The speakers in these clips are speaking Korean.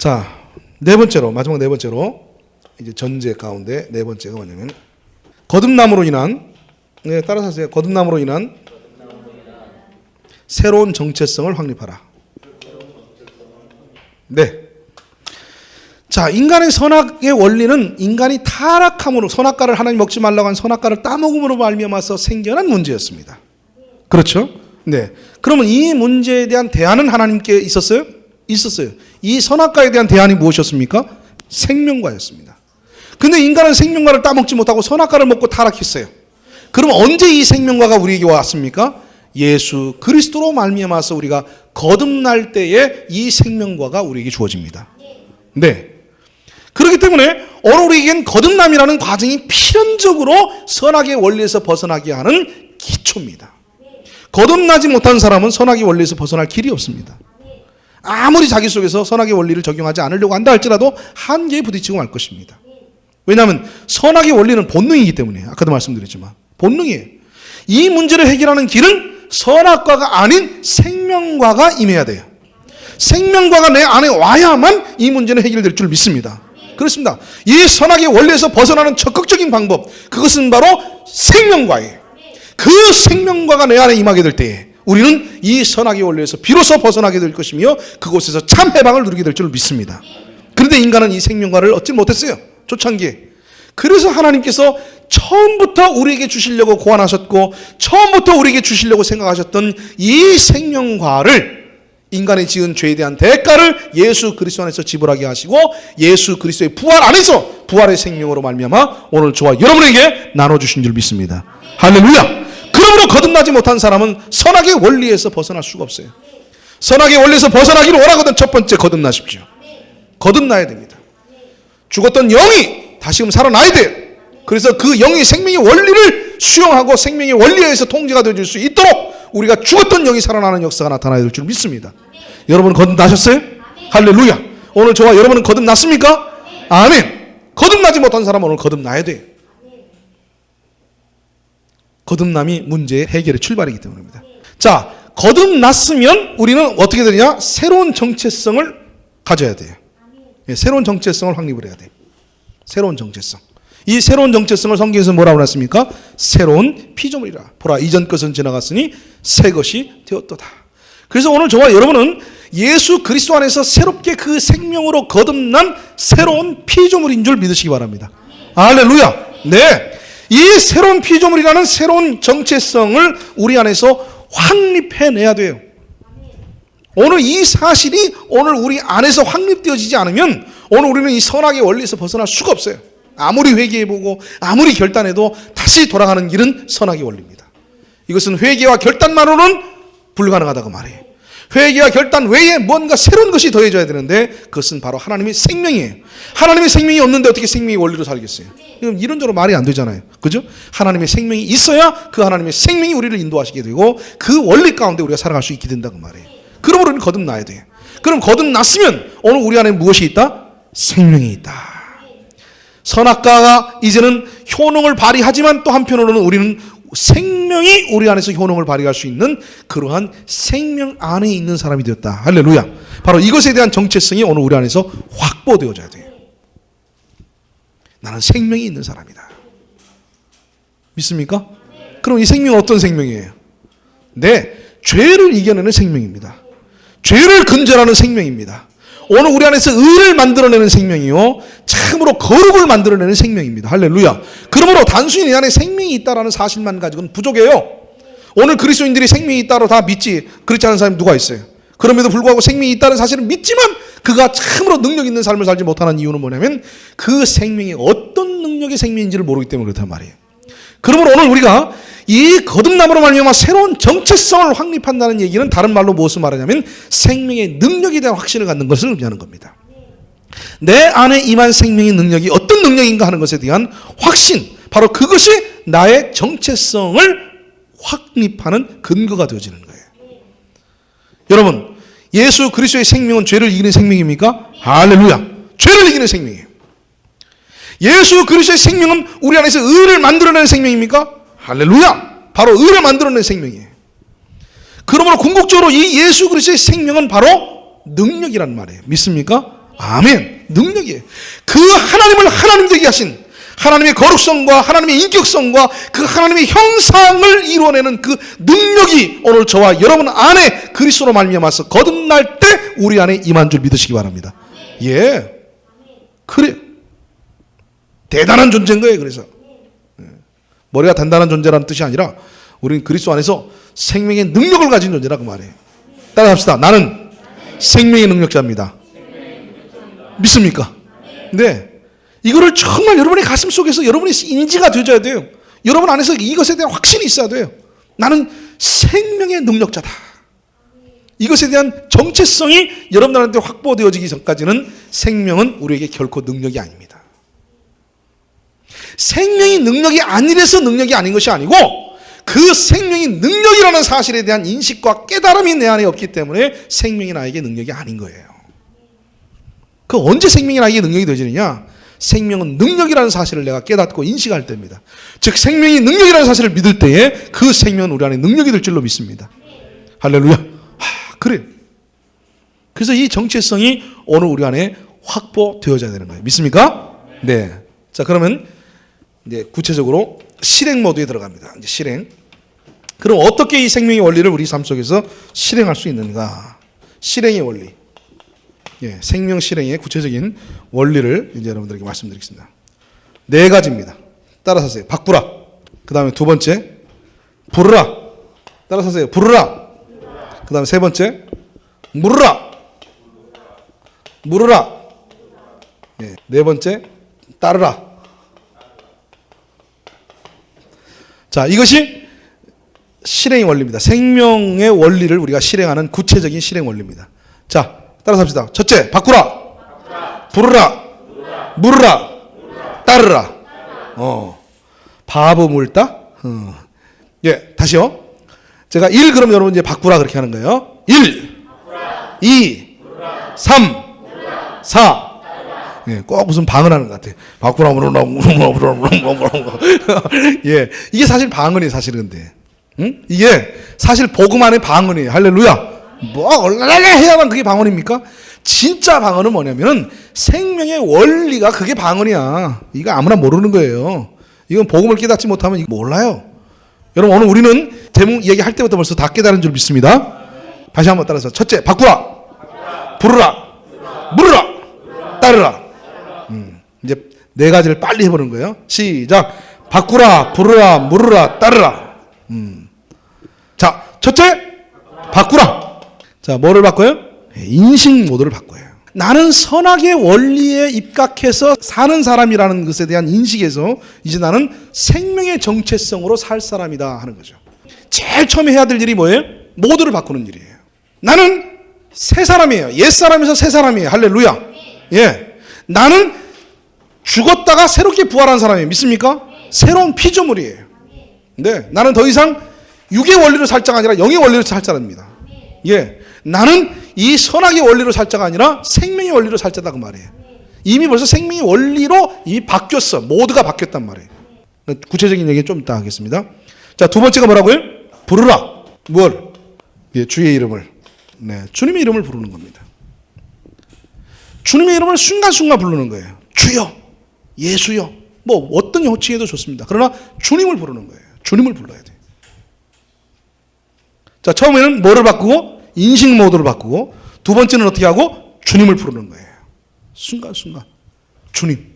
자, 네 번째로, 마지막 네 번째로, 이제 전제 가운데 네 번째가 뭐냐면, 거듭남으로 인한, 네, 따라서 하세요. 거듭남으로 인한 새로운 정체성을 확립하라. 네. 자, 인간의 선악의 원리는 인간이 타락함으로, 선악과를 하나님 먹지 말라고 한 선악과를 따먹음으로 말미암아서 생겨난 문제였습니다. 그렇죠? 네. 그러면 이 문제에 대한 대안은 하나님께 있었어요? 있었어요. 이 선악과에 대한 대안이 무엇이었습니까? 생명과였습니다. 근데 인간은 생명과를 따먹지 못하고 선악과를 먹고 타락했어요. 그럼 언제 이 생명과가 우리에게 왔습니까? 예수 그리스도로 말미암아서 우리가 거듭날 때에 이 생명과가 우리에게 주어집니다. 네. 그렇기 때문에 오늘 우리에겐 거듭남이라는 과정이 필연적으로 선악의 원리에서 벗어나게 하는 기초입니다. 거듭나지 못한 사람은 선악의 원리에서 벗어날 길이 없습니다. 아무리 자기 속에서 선악의 원리를 적용하지 않으려고 한다 할지라도 한계에 부딪히고 말 것입니다. 왜냐하면 선악의 원리는 본능이기 때문에, 아까도 말씀드렸지만 본능이에요. 이 문제를 해결하는 길은 선악과가 아닌 생명과가 임해야 돼요. 생명과가 내 안에 와야만 이 문제는 해결될 줄 믿습니다. 그렇습니다. 이 선악의 원리에서 벗어나는 적극적인 방법, 그것은 바로 생명과예요. 그 생명과가 내 안에 임하게 될 때에 우리는 이 선악의 원리에서 비로소 벗어나게 될 것이며 그곳에서 참 해방을 누리게 될 줄 믿습니다. 그런데 인간은 이 생명과를 얻지 못했어요. 초창기에. 그래서 하나님께서 처음부터 우리에게 주시려고 고안하셨고 처음부터 우리에게 주시려고 생각하셨던 이 생명과를 인간이 지은 죄에 대한 대가를 예수 그리스도 안에서 지불하게 하시고 예수 그리스도의 부활 안에서 부활의 생명으로 말미암아 오늘 저와 여러분에게 나눠주신 줄 믿습니다. 할렐루야. 그러므로 거듭나지 못한 사람은 선악의 원리에서 벗어날 수가 없어요. 선악의 원리에서 벗어나기를 원하거든 첫 번째 거듭나십시오. 거듭나야 됩니다. 죽었던 영이 다시금 살아나야 돼요. 그래서 그 영이 생명의 원리를 수용하고 생명의 원리에 의해서 통제가 되어줄 수 있도록 우리가 죽었던 영이 살아나는 역사가 나타나야 될 줄 믿습니다. 여러분 거듭나셨어요? 할렐루야. 오늘 저와 여러분은 거듭났습니까? 아멘. 거듭나지 못한 사람은 오늘 거듭나야 돼요. 거듭남이 문제의 해결의 출발이기 때문입니다. 자, 거듭났으면 우리는 어떻게 되냐? 새로운 정체성을 가져야 돼요. 새로운 정체성을 확립을 해야 돼요. 새로운 정체성. 이 새로운 정체성을 성경에서 뭐라고 했습니까? 새로운 피조물이라. 보라, 이전 것은 지나갔으니 새 것이 되었도다. 그래서 오늘 저와 여러분은 예수 그리스도 안에서 새롭게 그 생명으로 거듭난 새로운 피조물인 줄 믿으시기 바랍니다. 할렐루야. 네. 이 새로운 피조물이라는 새로운 정체성을 우리 안에서 확립해내야 돼요. 오늘 이 사실이 오늘 우리 안에서 확립되어지지 않으면 오늘 우리는 이 선악의 원리에서 벗어날 수가 없어요. 아무리 회개해보고 아무리 결단해도 다시 돌아가는 길은 선악의 원리입니다. 이것은 회개와 결단만으로는 불가능하다고 말해요. 회개와 결단 외에 뭔가 새로운 것이 더해져야 되는데 그것은 바로 하나님의 생명이에요. 하나님의 생명이 없는데 어떻게 생명의 원리로 살겠어요? 이런저런 말이 안 되잖아요. 그죠? 하나님의 생명이 있어야 그 하나님의 생명이 우리를 인도하시게 되고 그 원리 가운데 우리가 살아갈 수 있게 된다고 말해요. 그러므로 우리는 거듭나야 돼요. 그럼 거듭났으면 오늘 우리 안에 무엇이 있다? 생명이 있다. 선악과가 이제는 효능을 발휘하지만 또 한편으로는 우리는 생명이 우리 안에서 효능을 발휘할 수 있는 그러한 생명 안에 있는 사람이 되었다. 할렐루야. 바로 이것에 대한 정체성이 오늘 우리 안에서 확보되어져야 돼요. 나는 생명이 있는 사람이다. 믿습니까? 그럼 이 생명은 어떤 생명이에요? 네, 죄를 이겨내는 생명입니다. 죄를 근절하는 생명입니다. 오늘 우리 안에서 의를 만들어내는 생명이요 참으로 거룩을 만들어내는 생명입니다. 할렐루야. 그러므로 단순히 내 안에 생명이 있다라는 사실만 가지고는 부족해요. 오늘 그리스도인들이 생명이 있다로 다 믿지 그렇지 않은 사람이 누가 있어요? 그럼에도 불구하고 생명이 있다는 사실은 믿지만 그가 참으로 능력 있는 삶을 살지 못하는 이유는 뭐냐면 그 생명이 어떤 능력의 생명인지를 모르기 때문에 그렇단 말이에요. 그러므로 오늘 우리가 이 거듭남으로 말미암아 새로운 정체성을 확립한다는 얘기는 다른 말로 무엇을 말하냐면 생명의 능력에 대한 확신을 갖는 것을 의미하는 겁니다. 내 안에 임한 생명의 능력이 어떤 능력인가 하는 것에 대한 확신, 바로 그것이 나의 정체성을 확립하는 근거가 되어지는 거예요. 여러분, 예수 그리스도의 생명은 죄를 이기는 생명입니까? 할렐루야. 죄를 이기는 생명이에요. 예수 그리스도의 생명은 우리 안에서 의를 만들어내는 생명입니까? 할렐루야. 바로 의를 만들어내는 생명이에요. 그러므로 궁극적으로 이 예수 그리스도의 생명은 바로 능력이란 말이에요. 믿습니까? 아멘. 능력이에요. 그 하나님을 하나님 되게 하신 하나님의 거룩성과 하나님의 인격성과 그 하나님의 형상을 이루어내는 그 능력이 오늘 저와 여러분 안에 그리스도로 말미암아서 거듭날 때 우리 안에 임한 줄 믿으시기 바랍니다. 예, 그래. 대단한 존재인 거예요. 그래서 머리가 단단한 존재라는 뜻이 아니라 우리는 그리스도 안에서 생명의 능력을 가진 존재라 그 말이에요. 따라합시다. 나는 생명의 능력자입니다. 믿습니까? 네. 이거를 정말 여러분의 가슴 속에서 여러분의 인지가 되어야 돼요. 여러분 안에서 이것에 대한 확신이 있어야 돼요. 나는 생명의 능력자다. 이것에 대한 정체성이 여러분들한테 확보되어지기 전까지는 생명은 우리에게 결코 능력이 아닙니다. 생명이 능력이 아니라서 능력이 아닌 것이 아니고 그 생명이 능력이라는 사실에 대한 인식과 깨달음이 내 안에 없기 때문에 생명이 나에게 능력이 아닌 거예요. 그 언제 생명이 나에게 능력이 되어지느냐? 생명은 능력이라는 사실을 내가 깨닫고 인식할 때입니다. 즉 생명이 능력이라는 사실을 믿을 때에 그 생명은 우리 안에 능력이 될 줄로 믿습니다. 할렐루야. 그래. 그래서 이 정체성이 오늘 우리 안에 확보되어져야 되는 거예요. 믿습니까? 네. 자, 그러면 이제 구체적으로 실행 모드에 들어갑니다. 이제 실행. 그럼 어떻게 이 생명의 원리를 우리 삶 속에서 실행할 수 있는가? 실행의 원리. 예, 생명 실행의 구체적인 원리를 이제 여러분들에게 말씀드리겠습니다. 4가지입니다. 따라서세요. 바꾸라. 그 다음에 2번째, 부르라. 따라서세요. 부르라. 그 다음에 3번째, 물으라. 물으라. 예, 4번째, 따르라. 자, 이것이 실행의 원리입니다. 생명의 원리를 우리가 실행하는 구체적인 실행 원리입니다. 자, 따라서 합시다. 첫째, 바꾸라. 부르라. 물으라. 따르라. 바보 물다? 예, 다시요. 제가 1 그럼 여러분 이제 바꾸라 그렇게 하는 거예요. 1, 2, 3, 4. 예, 꼭 무슨 방언하는 것 같아요. 바꾸라. 예, 이게 사실 방언이에요, 사실은 근데. 응? 이게 사실 복음 안에 방언이에요. 할렐루야. 뭐 얼라라 해야만 그게 방언입니까? 진짜 방언은 뭐냐면은 생명의 원리가 그게 방언이야. 이거 아무나 모르는 거예요. 이건 복음을 깨닫지 못하면 이거 몰라요. 여러분 오늘 우리는 제목 얘기할 때부터 벌써 다 깨달은 줄 믿습니다. 다시 한번 따라서 첫째, 바꾸라. 부르라. 물으라. 따르라. 이제 4가지를 빨리 해보는 거예요. 시작. 바꾸라. 부르라. 물으라. 따르라. 자, 첫째, 바꾸라. 자, 뭐를 바꿔요? 인식 모드를 바꿔요. 나는 선악의 원리에 입각해서 사는 사람이라는 것에 대한 인식에서 이제 나는 생명의 정체성으로 살 사람이다 하는 거죠. 제일 처음에 해야 될 일이 뭐예요? 모드를 바꾸는 일이에요. 나는 새 사람이에요. 옛 사람에서 새 사람이에요. 할렐루야. 예, 나는 죽었다가 새롭게 부활한 사람이에요. 믿습니까? 새로운 피조물이에요. 네, 나는 더 이상 육의 원리로 살 자가 아니라 영의 원리로 살 자랍니다. 예, 나는 이 선악의 원리로 살 자가 아니라 생명의 원리로 살 자다 그 말이에요. 이미 벌써 생명의 원리로 이미 바뀌었어. 모두가 바뀌었단 말이에요. 구체적인 얘기 좀 이따 하겠습니다. 자, 2번째가 뭐라고요? 부르라. 뭘? 예, 주의 이름을. 네, 주님의 이름을 부르는 겁니다. 주님의 이름을 순간순간 부르는 거예요. 주여, 예수여, 뭐 어떤 호칭해도 좋습니다. 그러나 주님을 부르는 거예요. 주님을 불러야 돼요. 자, 처음에는 뭐를 바꾸고? 인식 모드를 바꾸고, 2번째는 어떻게 하고? 주님을 부르는 거예요. 순간순간. 주님.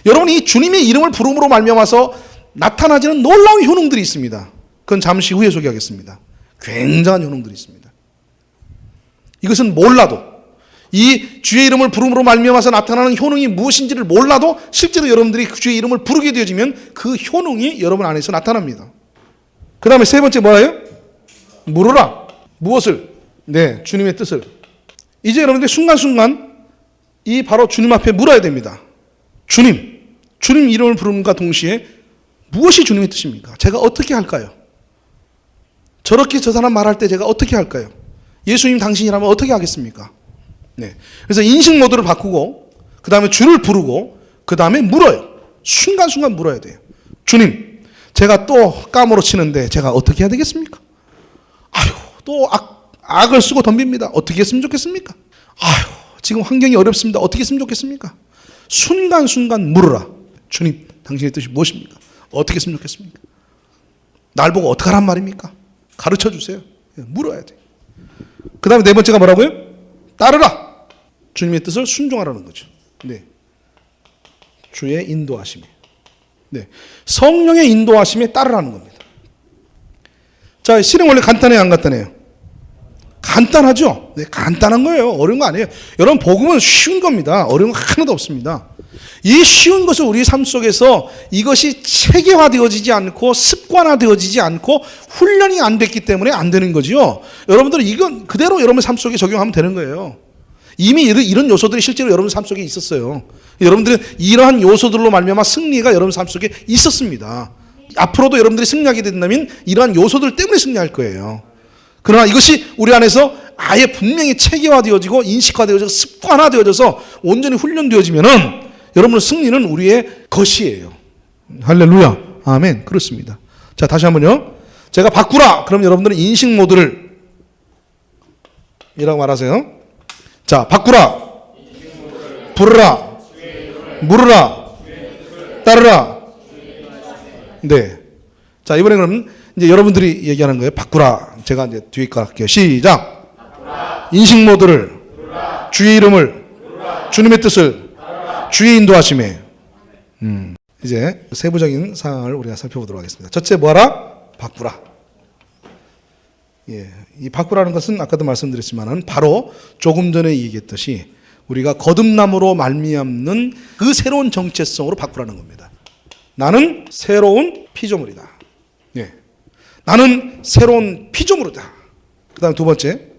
여러분, 이 주님의 이름을 부름으로 말미암아서 나타나지는 놀라운 효능들이 있습니다. 그건 잠시 후에 소개하겠습니다. 굉장한 효능들이 있습니다. 이것은 몰라도, 이 주의 이름을 부름으로 말미암아서 나타나는 효능이 무엇인지를 몰라도 실제로 여러분들이 주의 이름을 부르게 되어지면 그 효능이 여러분 안에서 나타납니다. 그 다음에 3번째 뭐예요? 물으라. 무엇을? 네, 주님의 뜻을. 이제 여러분들 순간순간 이 바로 주님 앞에 물어야 됩니다. 주님 이름을 부름과 동시에 무엇이 주님의 뜻입니까? 제가 어떻게 할까요? 저렇게 저 사람 말할 때 제가 어떻게 할까요? 예수님 당신이라면 어떻게 하겠습니까? 네, 그래서 인식 모드를 바꾸고 그 다음에 주를 부르고 그 다음에 물어요. 순간순간 물어야 돼요. 주님, 제가 또 까무로 치는데 제가 어떻게 해야 되겠습니까? 아유, 또 악을 쓰고 덤빕니다. 어떻게 했으면 좋겠습니까? 아유, 지금 환경이 어렵습니다. 어떻게 했으면 좋겠습니까? 순간순간 물으라. 주님, 당신의 뜻이 무엇입니까? 어떻게 했으면 좋겠습니까? 날 보고 어떻게 하란 말입니까? 가르쳐 주세요. 물어야 돼. 그 다음에 네 번째가 뭐라고요? 따르라. 주님의 뜻을 순종하라는 거죠. 네. 주의 인도하심에. 네. 성령의 인도하심에 따르라는 겁니다. 자, 실행 원래 간단해요, 안 간단해요? 간단하죠? 네, 간단한 거예요. 어려운 거 아니에요. 여러분, 복음은 쉬운 겁니다. 어려운 거 하나도 없습니다. 이 쉬운 것을 우리 삶 속에서 이것이 체계화되어지지 않고 습관화되어지지 않고 훈련이 안 됐기 때문에 안 되는 거지요. 여러분들은 이건 그대로 여러분 삶 속에 적용하면 되는 거예요. 이미 이런 요소들이 실제로 여러분 삶 속에 있었어요. 여러분들은 이러한 요소들로 말미암아 승리가 여러분 삶 속에 있었습니다. 앞으로도 여러분들이 승리하게 된다면 이러한 요소들 때문에 승리할 거예요. 그러나 이것이 우리 안에서 아예 분명히 체계화되어지고 인식화되어지고 습관화되어져서 온전히 훈련되어지면은 여러분의 승리는 우리의 것이에요. 할렐루야. 아멘. 그렇습니다. 자, 다시 한번요. 제가 바꾸라. 그럼 여러분들은 인식 모드를 이라고 말하세요. 자, 바꾸라. 부르라. 물으라. 따르라. 네. 자, 이번에 그럼 이제 여러분들이 얘기하는 거예요. 바꾸라. 제가 이제 뒤에 거 할게요. 시작. 바꾸라. 인식 모드를 부르라. 주의 이름을 부르라. 주님의 뜻을 따르라. 주의 인도하심에. 이제 세부적인 사항을 우리가 살펴보도록 하겠습니다. 첫째 뭐하라? 바꾸라. 예, 이 바꾸라는 것은 아까도 말씀드렸지만은 바로 조금 전에 얘기했듯이 우리가 거듭남으로 말미암는 그 새로운 정체성으로 바꾸라는 겁니다. 나는 새로운 피조물이다. 예. 나는 새로운 피조물이다. 그 다음 두 번째,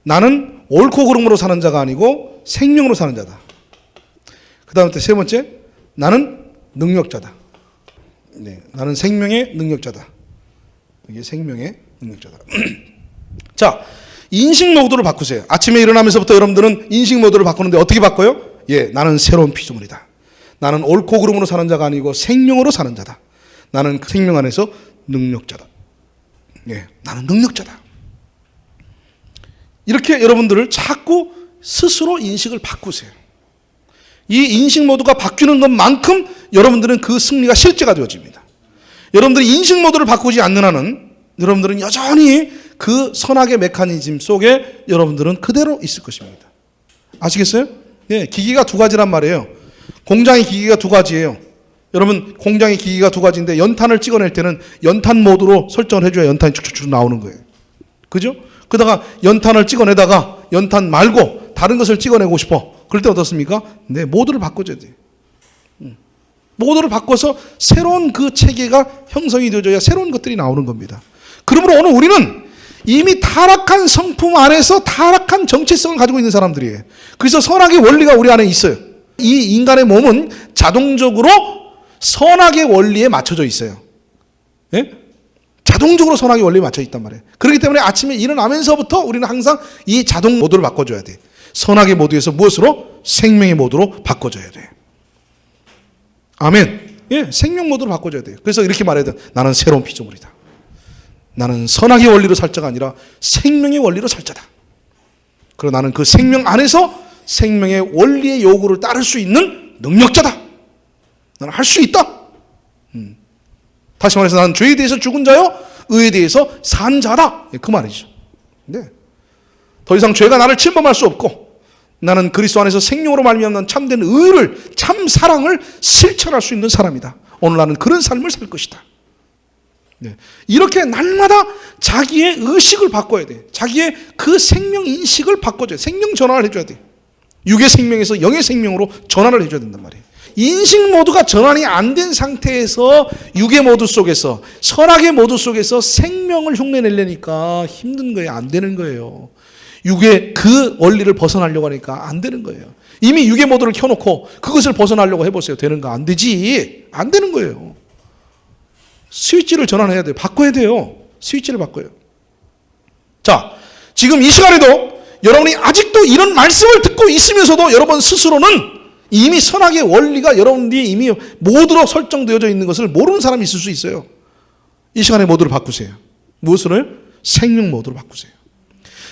나는 옳고 그름으로 사는 자가 아니고 생명으로 사는 자다. 그 다음 세 번째, 나는 능력자다. 네, 나는 생명의 능력자다. 이게 생명의 능력자다. 자, 인식 모드를 바꾸세요. 아침에 일어나면서부터 여러분들은 인식 모드를 바꾸는데 어떻게 바꿔요? 예, 나는 새로운 피조물이다. 나는 옳고 그름으로 사는 자가 아니고 생명으로 사는 자다. 나는 그 생명 안에서 능력자다. 예, 나는 능력자다. 이렇게 여러분들을 자꾸 스스로 인식을 바꾸세요. 이 인식 모드가 바뀌는 것만큼 여러분들은 그 승리가 실제가 되어집니다. 여러분들이 인식 모드를 바꾸지 않는 한은 여러분들은 여전히 그 선악의 메커니즘 속에 여러분들은 그대로 있을 것입니다. 아시겠어요? 네, 기기가 두 가지란 말이에요. 공장의 기기가 두 가지예요. 여러분, 공장의 기기가 두 가지인데 연탄을 찍어낼 때는 연탄 모드로 설정을 해줘야 연탄이 쭉쭉쭉 나오는 거예요. 그죠? 그러다가 연탄을 찍어내다가 연탄 말고 다른 것을 찍어내고 싶어. 그럴 때 어떻습니까? 네, 모드를 바꿔줘야 돼. 모드를 바꿔서 새로운 그 체계가 형성이 되어져야 새로운 것들이 나오는 겁니다. 그러므로 오늘 우리는 이미 타락한 성품 안에서 타락한 정체성을 가지고 있는 사람들이에요. 그래서 선악의 원리가 우리 안에 있어요. 이 인간의 몸은 자동적으로 선악의 원리에 맞춰져 있어요. 예? 자동적으로 선악의 원리에 맞춰 있단 말이에요. 그렇기 때문에 아침에 일어나면서부터 우리는 항상 이 자동 모드를 바꿔줘야 돼. 선악의 모드에서 무엇으로? 생명의 모드로 바꿔줘야 돼. 아멘. 예, 생명 모드로 바꿔줘야 돼요. 그래서 이렇게 말해야 돼. 나는 새로운 피조물이다. 나는 선악의 원리로 살 자가 아니라 생명의 원리로 살 자다. 그리고 나는 그 생명 안에서 생명의 원리의 요구를 따를 수 있는 능력자다. 나는 할 수 있다. 다시 말해서 나는 죄에 대해서 죽은 자요, 의에 대해서 산 자다. 그 말이죠. 네. 더 이상 죄가 나를 침범할 수 없고 나는 그리스도 안에서 생명으로 말미암는 참된 의를, 참 사랑을 실천할 수 있는 사람이다. 오늘 나는 그런 삶을 살 것이다. 네. 이렇게 날마다 자기의 의식을 바꿔야 돼. 자기의 그 생명 인식을 바꿔줘야 돼. 생명 전환을 해줘야 돼. 육의 생명에서 영의 생명으로 전환을 해줘야 된단 말이에요. 인식 모드가 전환이 안 된 상태에서 육의 모드 속에서, 선악의 모드 속에서 생명을 흉내내려니까 힘든 거예요. 안 되는 거예요. 육의 그 원리를 벗어나려고 하니까 안 되는 거예요. 이미 육의 모드를 켜놓고 그것을 벗어나려고 해보세요. 되는가? 안 되지. 안 되는 거예요. 스위치를 전환해야 돼요. 바꿔야 돼요. 스위치를 바꿔요. 자, 지금 이 시간에도 여러분이 아직도 이런 말씀을 듣고 있으면서도 여러분 스스로는 이미 선악의 원리가 여러분들이 이미 모두로 설정되어져 있는 것을 모르는 사람이 있을 수 있어요. 이 시간에 모드를 바꾸세요. 무엇으로요? 생명 모드로 바꾸세요.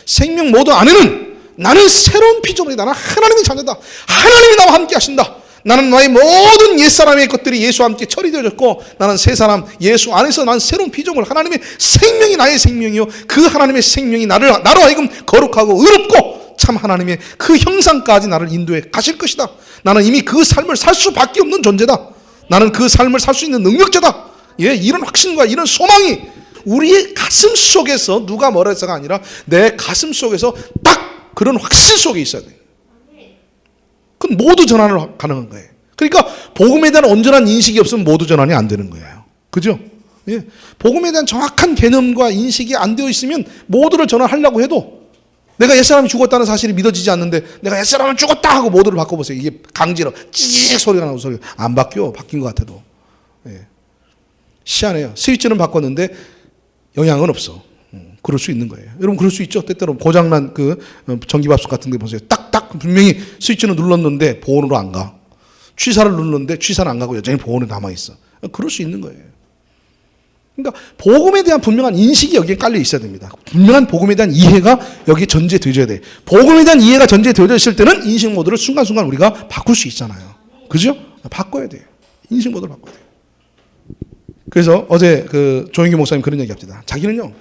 생명 모드 안에는 나는 새로운 피조물이다. 나는 하나님의 자녀다. 하나님이 나와 함께 하신다. 나는 나의 모든 옛사람의 것들이 예수와 함께 처리되어졌고 나는 새 사람 예수 안에서 나는 새로운 피조물 하나님의 생명이 나의 생명이요 그 하나님의 생명이 나로 하여금 거룩하고 의롭고 참 하나님의 그 형상까지 나를 인도해 가실 것이다. 나는 이미 그 삶을 살 수밖에 없는 존재다. 나는 그 삶을 살 수 있는 능력자다. 예, 이런 확신과 이런 소망이 우리의 가슴 속에서 누가 뭐라 해서가 아니라 내 가슴 속에서 딱 그런 확신 속에 있어야 돼요. 그건 모두 전환을 가능한 거예요. 그러니까 복음에 대한 온전한 인식이 없으면 모두 전환이 안 되는 거예요. 그죠? 예. 복음에 대한 정확한 개념과 인식이 안 되어 있으면 모두를 전환하려고 해도 내가 옛사람이 죽었다는 사실이 믿어지지 않는데 내가 옛사람은 죽었다 하고 모두를 바꿔보세요. 이게 강제로 찌직 소리가 나고 소리가 안 바뀌어. 바뀐 것 같아도. 예. 희한해요. 스위치는 바꿨는데 영향은 없어. 그럴 수 있는 거예요. 여러분 그럴 수 있죠. 때때로 고장난 그 전기밥솥 같은 데 보세요. 딱딱 분명히 스위치는 눌렀는데 보온으로 안 가. 취사를 눌렀는데 취사는 안 가고 여전히 보온에 남아있어. 그럴 수 있는 거예요. 그러니까 복음에 대한 분명한 인식이 여기에 깔려 있어야 됩니다. 분명한 복음에 대한 이해가 여기에 전제되어져야 돼. 복음에 대한 이해가 전제되어져 있을 때는 인식 모드를 순간순간 우리가 바꿀 수 있잖아요. 그죠? 바꿔야 돼요. 인식 모드를 바꿔야 돼요. 그래서 어제 그 조영규 목사님 그런 얘기 합니다. 자기는요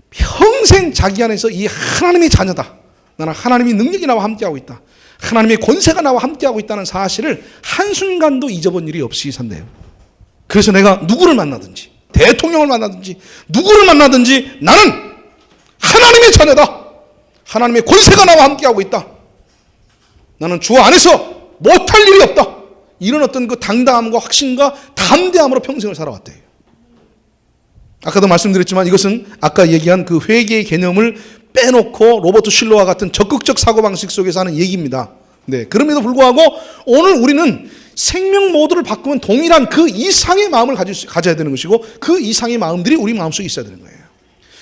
평생 자기 안에서 이 하나님의 자녀다. 나는 하나님의 능력이 나와 함께하고 있다. 하나님의 권세가 나와 함께하고 있다는 사실을 한순간도 잊어본 일이 없이 산대요. 그래서 내가 누구를 만나든지 대통령을 만나든지 누구를 만나든지 나는 하나님의 자녀다. 하나님의 권세가 나와 함께하고 있다. 나는 주 안에서 못할 일이 없다. 이런 어떤 그 당당함과 확신과 담대함으로 평생을 살아왔대요. 아까도 말씀드렸지만 이것은 아까 얘기한 그 회개의 개념을 빼놓고 로버트 슐러와 같은 적극적 사고방식 속에서 하는 얘기입니다. 네, 그럼에도 불구하고 오늘 우리는 생명 모드를 바꾸면 동일한 그 이상의 마음을 가져야 되는 것이고 그 이상의 마음들이 우리 마음속에 있어야 되는 거예요.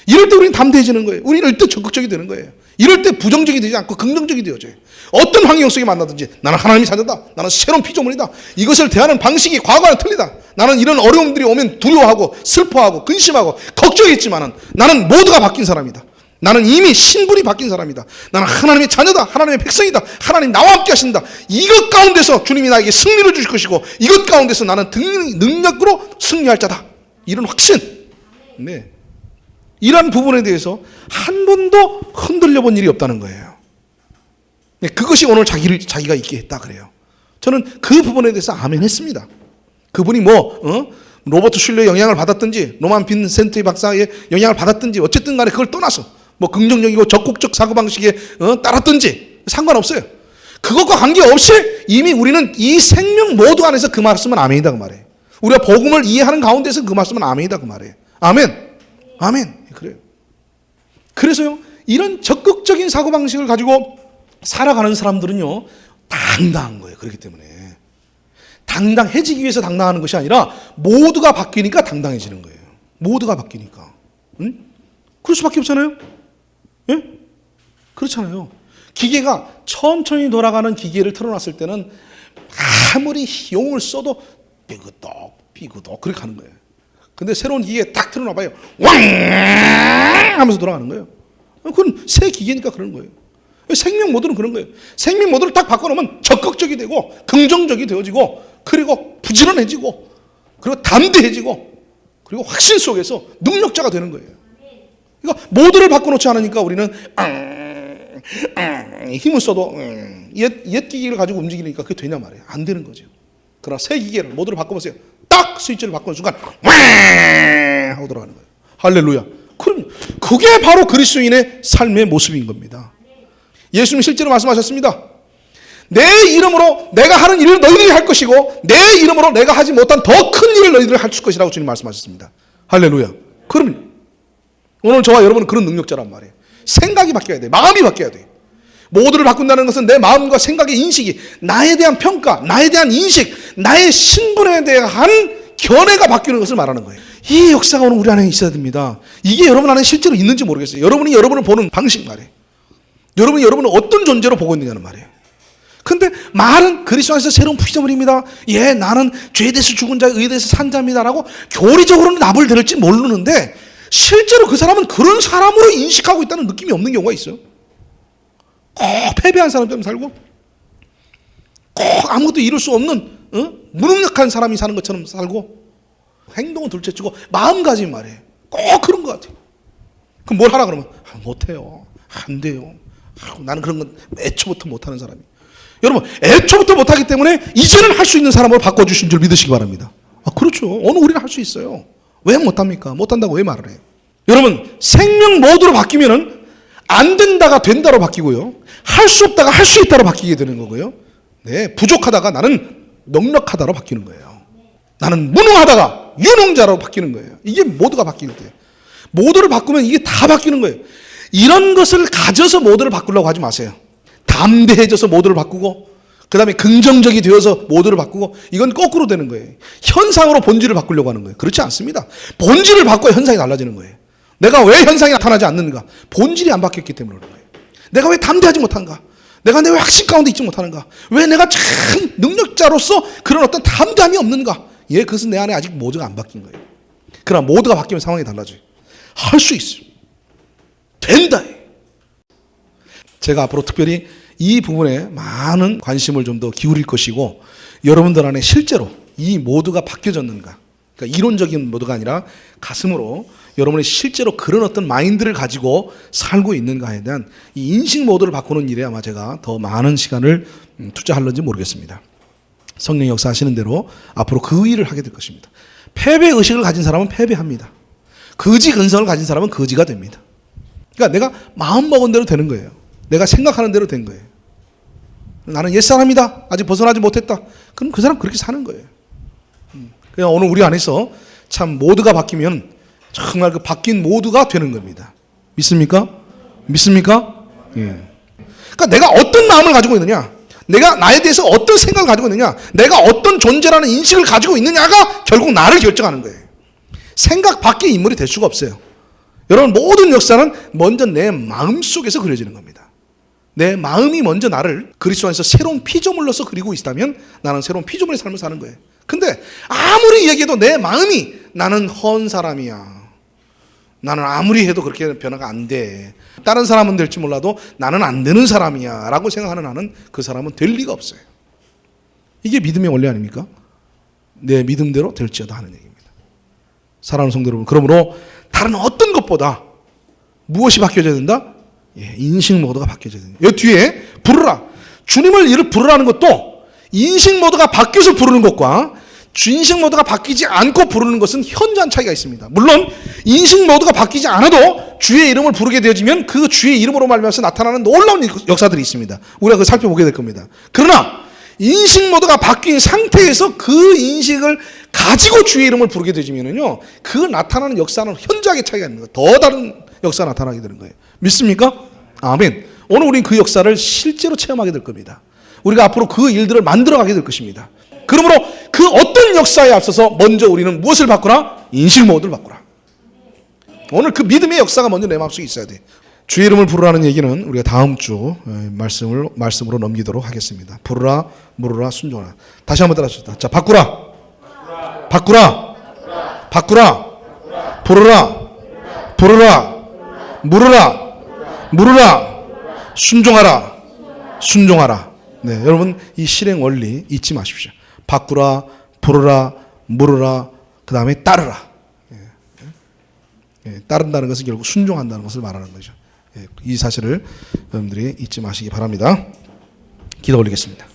이럴 때 우리는 담대해지는 거예요. 우리는 이럴 때 적극적이 되는 거예요. 이럴 때 부정적이 되지 않고 긍정적이 되어져요. 어떤 환경 속에 만나든지 나는 하나님의 자녀다. 나는 새로운 피조물이다. 이것을 대하는 방식이 과거와는 틀리다. 나는 이런 어려움들이 오면 두려워하고 슬퍼하고 근심하고 걱정했지만은 나는 모두가 바뀐 사람이다. 나는 이미 신분이 바뀐 사람이다. 나는 하나님의 자녀다. 하나님의 백성이다. 하나님 나와 함께 하신다. 이것 가운데서 주님이 나에게 승리를 주실 것이고 이것 가운데서 나는 능력으로 승리할 자다. 이런 확신. 네. 이런 부분에 대해서 한 번도 흔들려 본 일이 없다는 거예요. 네, 그것이 오늘 자기가 있게 했다 그래요. 저는 그 부분에 대해서 아멘 했습니다. 그분이 로버트 슐러의 영향을 받았든지 노만 빈센트의 박사의 영향을 받았든지 어쨌든 간에 그걸 떠나서 긍정적이고 적극적 사고방식에 따랐든지 상관없어요. 그것과 관계없이 이미 우리는 이 생명 모두 안에서 그 말씀은 아멘이다 그 말이에요. 우리가 복음을 이해하는 가운데서 그 말씀은 아멘이다 그 말이에요. 아멘. 아멘. 그래요. 그래서요 이런 적극적인 사고방식을 가지고 살아가는 사람들은요 당당한 거예요. 그렇기 때문에 당당해지기 위해서 당당하는 것이 아니라 모두가 바뀌니까 당당해지는 거예요. 모두가 바뀌니까. 응? 그럴 수밖에 없잖아요. 예? 그렇잖아요. 기계가 천천히 돌아가는 기계를 틀어놨을 때는 아무리 용을 써도 삐그덕 그렇게 하는 거예요. 근데 새로운 기계에 딱 틀어놔봐요. 왕 하면서 돌아가는 거예요. 그건 새 기계니까 그런 거예요. 생명 모드는 그런 거예요. 생명 모드를 딱 바꿔놓으면 적극적이 되고 긍정적이 되어지고 그리고 부지런해지고 그리고 담대해지고 그리고 확신 속에서 능력자가 되는 거예요. 그러니까 모드를 바꿔놓지 않으니까 우리는 힘을 써도 옛 기계를 가지고 움직이니까 그게 되냐 말이에요. 안 되는 거죠. 그러나 새 기계를 모드를 바꿔보세요. 딱 스위치를 바꾸는 순간 하고 돌아가는 거예요. 할렐루야. 그럼 그게 바로 그리스도인의 삶의 모습인 겁니다. 예수님 실제로 말씀하셨습니다. 내 이름으로 내가 하는 일을 너희들이 할 것이고 내 이름으로 내가 하지 못한 더 큰 일을 너희들이 할 것이라고 주님 말씀하셨습니다. 할렐루야. 그럼요. 오늘 저와 여러분은 그런 능력자란 말이에요. 생각이 바뀌어야 돼. 마음이 바뀌어야 돼. 모두를 바꾼다는 것은 내 마음과 생각의 인식이 나에 대한 평가, 나에 대한 인식, 나의 신분에 대한 견해가 바뀌는 것을 말하는 거예요. 이 역사가 오늘 우리 안에 있어야 됩니다. 이게 여러분 안에 실제로 있는지 모르겠어요. 여러분이 여러분을 보는 방식 말이에요. 여러분이 여러분을 어떤 존재로 보고 있느냐는 말이에요. 근데 말은 그리스도 안에서 새로운 피조물입니다. 예, 나는 죄에 대해서 죽은 자, 의에 대해서 산 자입니다라고 교리적으로는 납을 들을지 모르는데 실제로 그 사람은 그런 사람으로 인식하고 있다는 느낌이 없는 경우가 있어요. 꼭 패배한 사람처럼 살고 꼭 아무것도 이룰 수 없는 무능력한 사람이 사는 것처럼 살고 행동은 둘째치고 마음가짐 말이에요. 꼭 그런 것 같아요. 그럼 뭘 하라 그러면 못해요. 안 돼요. 나는 그런 건 애초부터 못하는 사람이에요. 여러분 애초부터 못하기 때문에 이제는 할 수 있는 사람으로 바꿔주신 줄 믿으시기 바랍니다. 그렇죠. 오늘 우리는 할 수 있어요. 왜 못합니까? 못한다고 왜 말을 해요? 여러분 생명 모드로 바뀌면은 안 된다가 된다로 바뀌고요. 할 수 없다가 할 수 있다로 바뀌게 되는 거고요. 네, 부족하다가 나는 넉넉하다로 바뀌는 거예요. 나는 무능하다가 유능자로 바뀌는 거예요. 이게 모두가 바뀔 때. 모두를 바꾸면 이게 다 바뀌는 거예요. 이런 것을 가져서 모두를 바꾸려고 하지 마세요. 담대해져서 모두를 바꾸고 그 다음에 긍정적이 되어서 모두를 바꾸고 이건 거꾸로 되는 거예요. 현상으로 본질을 바꾸려고 하는 거예요. 그렇지 않습니다. 본질을 바꿔야 현상이 달라지는 거예요. 내가 왜 현상이 나타나지 않는가? 본질이 안 바뀌었기 때문에 그런 거예요. 내가 왜 담대하지 못한가? 내가 왜 확신 가운데 있지 못하는가? 왜 내가 참 능력자로서 그런 어떤 담대함이 없는가? 그것은 내 안에 아직 모두가 안 바뀐 거예요. 그러나 모두가 바뀌면 상황이 달라져요. 할 수 있어요. 된다. 제가 앞으로 특별히 이 부분에 많은 관심을 좀 더 기울일 것이고 여러분들 안에 실제로 이 모두가 바뀌어졌는가? 그러니까 이론적인 모두가 아니라 가슴으로 여러분이 실제로 그런 어떤 마인드를 가지고 살고 있는가에 대한 이 인식 모드를 바꾸는 일에 아마 제가 더 많은 시간을 투자할는지 모르겠습니다. 성령 역사하시는 대로 앞으로 그 일을 하게 될 것입니다. 패배 의식을 가진 사람은 패배합니다. 거지 근성을 가진 사람은 거지가 됩니다. 그러니까 내가 마음먹은 대로 되는 거예요. 내가 생각하는 대로 된 거예요. 나는 옛사람이다. 아직 벗어나지 못했다. 그럼 그 사람 그렇게 사는 거예요. 그냥 오늘 우리 안에서 참 모두가 바뀌면 정말 그 바뀐 모두가 되는 겁니다. 믿습니까? 믿습니까? 예. 그러니까 내가 어떤 마음을 가지고 있느냐, 내가 나에 대해서 어떤 생각을 가지고 있느냐, 내가 어떤 존재라는 인식을 가지고 있느냐가 결국 나를 결정하는 거예요. 생각 밖의 인물이 될 수가 없어요. 여러분 모든 역사는 먼저 내 마음 속에서 그려지는 겁니다. 내 마음이 먼저 나를 그리스도 안에서 새로운 피조물로서 그리고 있다면 나는 새로운 피조물의 삶을 사는 거예요. 근데 아무리 얘기해도 내 마음이 나는 헌 사람이야. 나는 아무리 해도 그렇게 변화가 안 돼. 다른 사람은 될지 몰라도 나는 안 되는 사람이야 라고 생각하는 나는 그 사람은 될 리가 없어요. 이게 믿음의 원리 아닙니까? 내 믿음대로 될지어다 하는 얘기입니다. 사랑하는 성도 여러분, 그러므로 다른 어떤 것보다 무엇이 바뀌어져야 된다? 인식 모드가 바뀌어져야 된다. 여기 뒤에 부르라. 주님을 이를 부르라는 것도 인식 모드가 바뀌어서 부르는 것과 인식 모드가 바뀌지 않고 부르는 것은 현저한 차이가 있습니다. 물론 인식 모드가 바뀌지 않아도 주의 이름을 부르게 되어지면 그 주의 이름으로 말미암아서 나타나는 놀라운 역사들이 있습니다. 우리가 그걸 살펴보게 될 겁니다. 그러나 인식 모드가 바뀐 상태에서 그 인식을 가지고 주의 이름을 부르게 되지면요, 그 나타나는 역사는 현저하게 차이가 있는 거예요. 더 다른 역사가 나타나게 되는 거예요. 믿습니까? 아멘. 오늘 우리는 그 역사를 실제로 체험하게 될 겁니다. 우리가 앞으로 그 일들을 만들어가게 될 것입니다. 그러므로 그 어떤 역사에 앞서서 먼저 우리는 무엇을 바꾸라? 인식 모드를 바꾸라. 오늘 그 믿음의 역사가 먼저 내 마음속에 있어야 돼. 주의 이름을 부르라는 얘기는 우리가 다음 주 말씀으로 넘기도록 하겠습니다. 부르라, 물으라, 순종하라. 다시 한번 따라합시다. 자, 바꾸라, 바꾸라, 바꾸라, 부르라, 부르라, 물으라, 물으라, 순종하라, 순종하라. 네, 여러분 이 실행 원리 잊지 마십시오. 바꾸라, 부르라, 물으라, 그 다음에 따르라. 따른다는 것은 결국 순종한다는 것을 말하는 거죠. 이 사실을 여러분들이 잊지 마시기 바랍니다. 기도 올리겠습니다.